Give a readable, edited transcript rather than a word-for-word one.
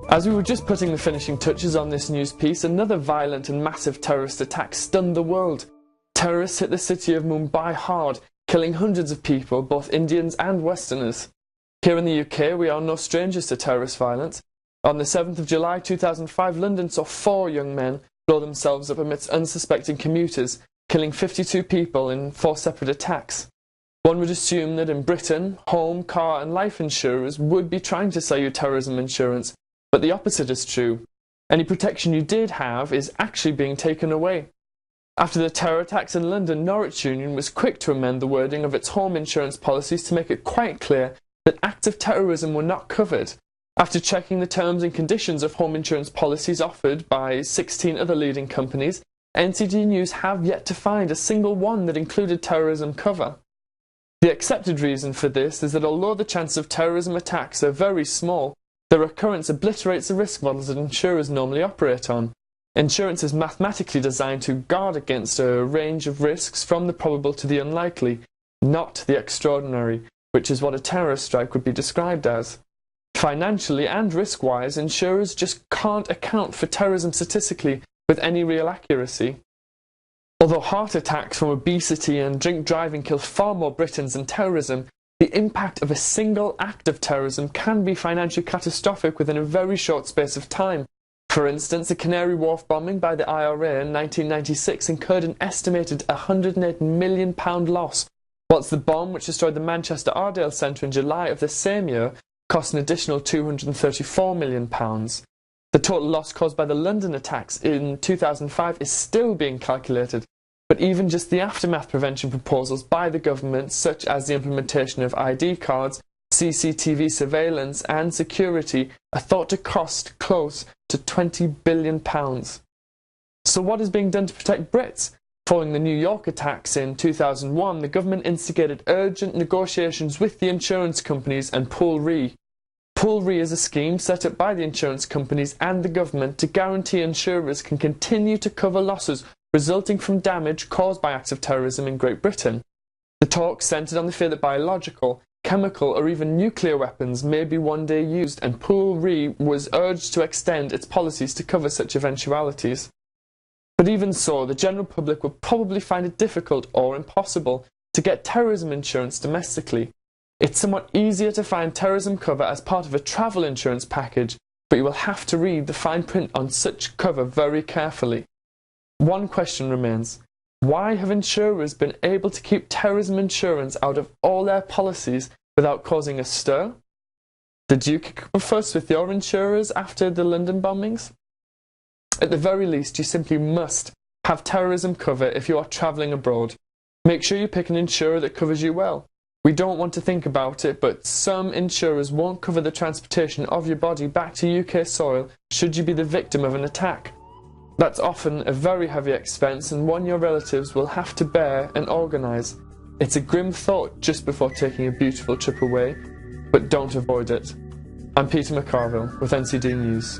As we were just putting the finishing touches on this news piece, another violent and massive terrorist attack stunned the world. Terrorists hit the city of Mumbai hard, killing hundreds of people, both Indians and Westerners. Here in the UK, we are no strangers to terrorist violence. On the 7th of July 2005, London saw 4 young men blow themselves up amidst unsuspecting commuters, killing 52 people in 4 separate attacks. One would assume that in Britain, home, car and life insurers would be trying to sell you terrorism insurance, but the opposite is true. Any protection you did have is actually being taken away. After the terror attacks in London, Norwich Union was quick to amend the wording of its home insurance policies to make it quite clear that acts of terrorism were not covered. After checking the terms and conditions of home insurance policies offered by 16 other leading companies, NCD News have yet to find a single one that included terrorism cover. The accepted reason for this is that although the chances of terrorism attacks are very small, their occurrence obliterates the risk models that insurers normally operate on. Insurance is mathematically designed to guard against a range of risks from the probable to the unlikely, not the extraordinary, which is what a terrorist strike would be described as. Financially and risk-wise, insurers just can't account for terrorism statistically with any real accuracy. Although heart attacks from obesity and drink driving kill far more Britons than terrorism, the impact of a single act of terrorism can be financially catastrophic within a very short space of time. For instance, the Canary Wharf bombing by the IRA in 1996 incurred an estimated £108 million loss, whilst the bomb which destroyed the Manchester Ardale Centre in July of the same year cost an additional £234 million. The total loss caused by the London attacks in 2005 is still being calculated, but even just the aftermath prevention proposals by the government, such as the implementation of ID cards, CCTV surveillance and security, are thought to cost close to £20 billion. So what is being done to protect Brits? Following the New York attacks in 2001, the government instigated urgent negotiations with the insurance companies and Pool Re. Pool Re is a scheme set up by the insurance companies and the government to guarantee insurers can continue to cover losses resulting from damage caused by acts of terrorism in Great Britain. The talks centred on the fear that biological, chemical or even nuclear weapons may be one day used, and Pool Re was urged to extend its policies to cover such eventualities. But even so, the general public would probably find it difficult or impossible to get terrorism insurance domestically. It's somewhat easier to find terrorism cover as part of a travel insurance package, but you will have to read the fine print on such cover very carefully. One question remains: why have insurers been able to keep terrorism insurance out of all their policies without causing a stir? Did you kick up a fuss with your insurers after the London bombings? At the very least, you simply must have terrorism cover if you are travelling abroad. Make sure you pick an insurer that covers you well. We don't want to think about it, but some insurers won't cover the transportation of your body back to UK soil should you be the victim of an attack. That's often a very heavy expense and one your relatives will have to bear and organise. It's a grim thought just before taking a beautiful trip away, but don't avoid it. I'm Peter McCarville with NCD News.